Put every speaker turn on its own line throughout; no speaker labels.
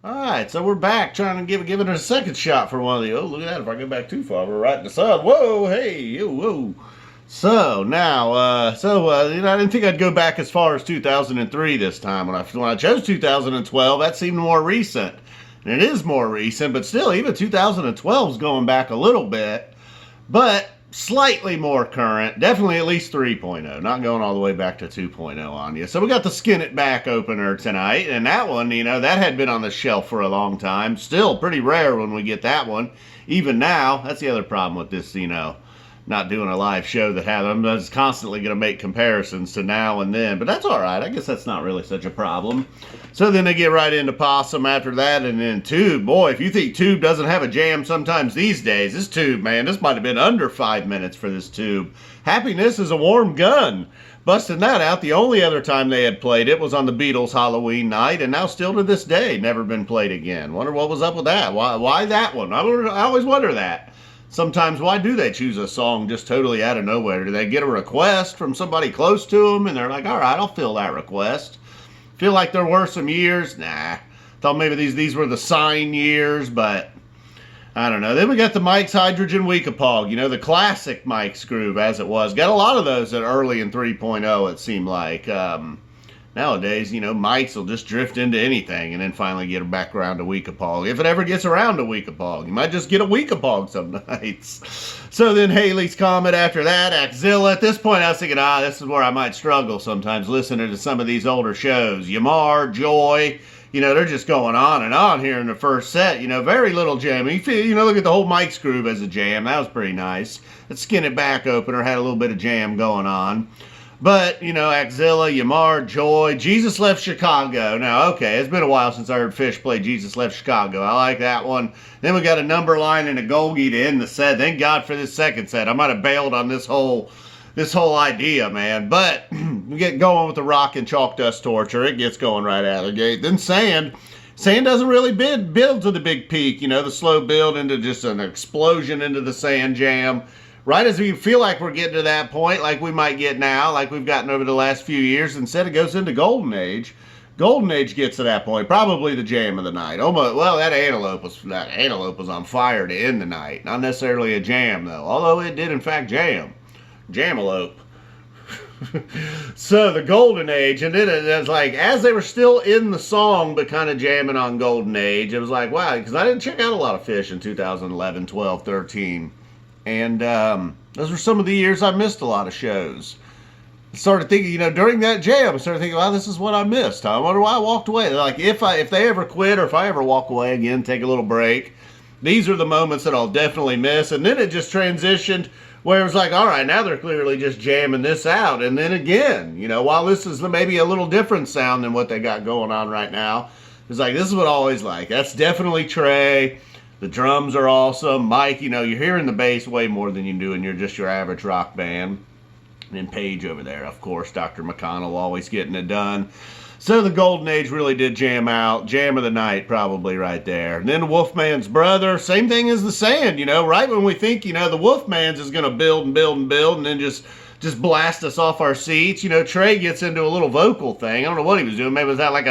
All right, so we're back trying to give it a second shot for one of the. Oh, look at that! If I go back too far, we're right in the sun. Whoa, hey, whoa. So now, I didn't think I'd go back as far as 2003 this time. When I chose 2012, that seemed more recent, and it is more recent, but still, even 2012 is going back a little bit, but slightly more current. Definitely at least 3.0, not going all the way back to 2.0 on you. So we got the Skin It Back opener tonight, and that one, that had been on the shelf for a long time. Still pretty rare when we get that one. Even now, that's the other problem with this, not doing a live show that I'm just constantly going to make comparisons to now and then, but that's all right. I guess that's not really such a problem. So then they get right into Possum after that, and then Tube. Boy, if you think Tube doesn't have a jam sometimes these days, this Tube, man, this might have been under 5 minutes for this Tube. Happiness is a Warm Gun. Busting that out, the only other time they had played it was on the Beatles' Halloween night, and now still to this day, never been played again. Wonder what was up with that. Why that one? I always wonder that. Sometimes, why do they choose a song just totally out of nowhere? Do they get a request from somebody close to them, and they're like, all right, I'll fill that request. Feel like there were some years? Nah. Thought maybe these were the sign years, but I don't know. Then we got the Mike's Hydrogen Weekapog, the classic Mike's groove as it was. Got a lot of those at early in 3.0, it seemed like. Nowadays, Mike's will just drift into anything and then finally get back around to Weekapog. If it ever gets around to Weekapog, you might just get a Weekapog some nights. So then Haley's Comet after that, Axilla. At this point, I was thinking, this is where I might struggle sometimes listening to some of these older shows. Yamar, Joy, they're just going on and on here in the first set. Very little jam. Look at the whole Mike's groove as a jam. That was pretty nice. That Skin It Back opener had a little bit of jam going on. But, Axilla, Yamar, Joy, Jesus Left Chicago. Now, okay, it's been a while since I heard Phish play Jesus Left Chicago. I like that one. Then we got a number line and a Golgi to end the set. Thank God for this second set. I might have bailed on this whole idea, man. But we get going with the Rock and Chalk Dust Torture. It gets going right out of the gate. Then Sand. Sand doesn't really build to the big peak. The slow build into just an explosion into the Sand Jam. Right as we feel like we're getting to that point, like we might get now, like we've gotten over the last few years, instead it goes into Golden Age. Golden Age gets to that point, probably the jam of the night. That Antelope was on fire to end the night. Not necessarily a jam, though, although it did, in fact, jam. Jamalope. So the Golden Age, and then it was like, as they were still in the song, but kind of jamming on Golden Age, it was like, wow, because I didn't check out a lot of Phish in 2011, 12, 13. And those were some of the years I missed a lot of shows. I started thinking, during that jam, I started thinking, wow, this is what I missed. I wonder why I walked away. Like, if they ever quit or if I ever walk away again, take a little break, these are the moments that I'll definitely miss. And then it just transitioned where it was like, all right, now they're clearly just jamming this out. And then again, while this is maybe a little different sound than what they got going on right now, it's like, this is what I always like. That's definitely Trey. The drums are awesome. Mike, you're hearing the bass way more than you do in your average rock band. And then Page over there, of course, Dr. McConnell always getting it done. So the Golden Age really did jam out. Jam of the night, probably right there. And then Wolfman's brother, same thing as the Sand, right when we think, the Wolfman's is going to build and build and build and then just blast us off our seats. Trey gets into a little vocal thing. I don't know what he was doing. Maybe was that like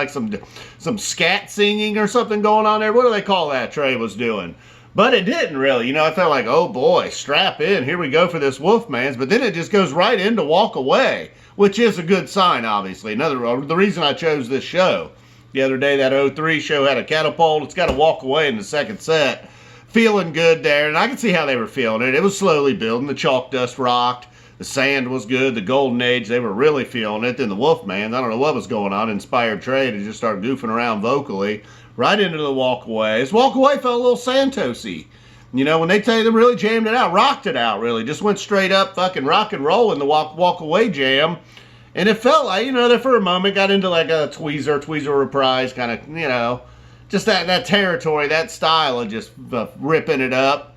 some scat singing or something going on there? What do they call that Trey was doing? But it didn't really. I felt like, oh boy, strap in. Here we go for this Wolfman's. But then it just goes right into Walk Away, which is a good sign, obviously. The reason I chose this show. The other day, that 03 show had a Catapult. It's got to Walk Away in the second set. Feeling good there. And I can see how they were feeling it. It was slowly building. The Chalk Dust rocked. The Sand was good. The Golden Age, they were really feeling it. Then the Wolfman, I don't know what was going on, inspired Trey to just start goofing around vocally. Right into the Walk Away. His Walk Away felt a little Santos-y. When they tell you they really jammed it out, rocked it out, really. Just went straight up fucking rock and roll in the Walk Away jam. And it felt like, there for a moment, got into like a Tweezer Reprise kind of, just that territory, that style of just ripping it up.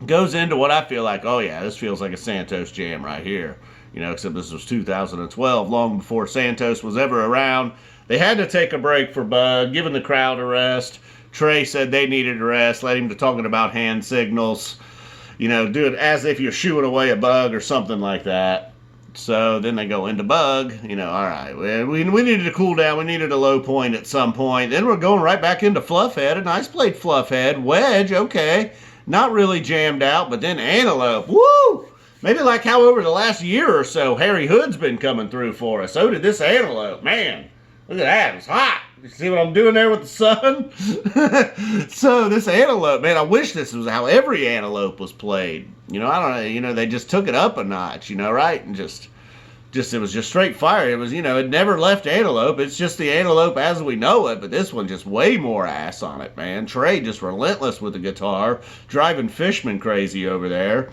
Goes into what I feel like, oh yeah, this feels like a Santos jam right here. Except this was 2012, long before Santos was ever around. They had to take a break for Bug, giving the crowd a rest. Trey said they needed a rest, led him to talking about hand signals. Do it as if you're shooing away a bug or something like that. So then they go into bug, all right. We needed to cool down. We needed a low point at some point. Then we're going right back into Fluffhead. A nice played Fluffhead. Wedge, okay. Not really jammed out, but then Antelope. Woo! Maybe like how over the last year or so, Harry Hood's been coming through for us. So did this Antelope. Man, look at that. It's hot. You see what I'm doing there with the sun? So this Antelope, man, I wish this was how every Antelope was played. I don't know. They just took it up a notch, right? And just it was just straight fire. It was, it never left Antelope. It's just the Antelope as we know it, but this one just way more ass on it, man. Trey just relentless with the guitar, driving Fishman crazy over there.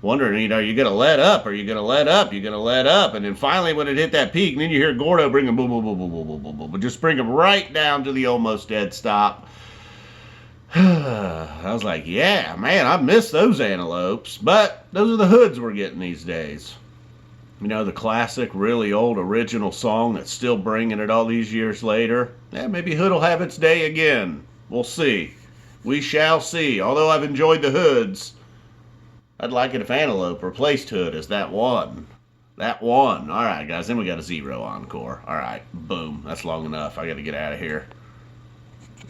Wondering, are you going to let up? Are you going to let up? You're going to let up. And then finally when it hit that peak, and then you hear Gordo bring him boom, boom, boom, boom, boom, boom, boom, boom, just bring him right down to the almost dead stop. I was like, yeah, man, I miss those Antelopes. But those are the Hoods we're getting these days. The classic, really old, original song that's still bringing it all these years later. Yeah, maybe Hood will have its day again. We'll see. We shall see. Although I've enjoyed the Hoods, I'd like it if Antelope replaced Hood as that one. That one. All right, guys. Then we got a 0 encore. All right. Boom. That's long enough. I got to get out of here.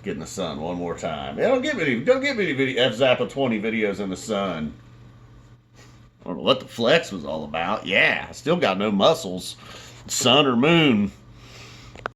Get in the sun one more time. Yeah, don't get me any F Zappa 20 videos in the sun. I don't know what the flex was all about. Yeah, I still got no muscles. Sun or moon.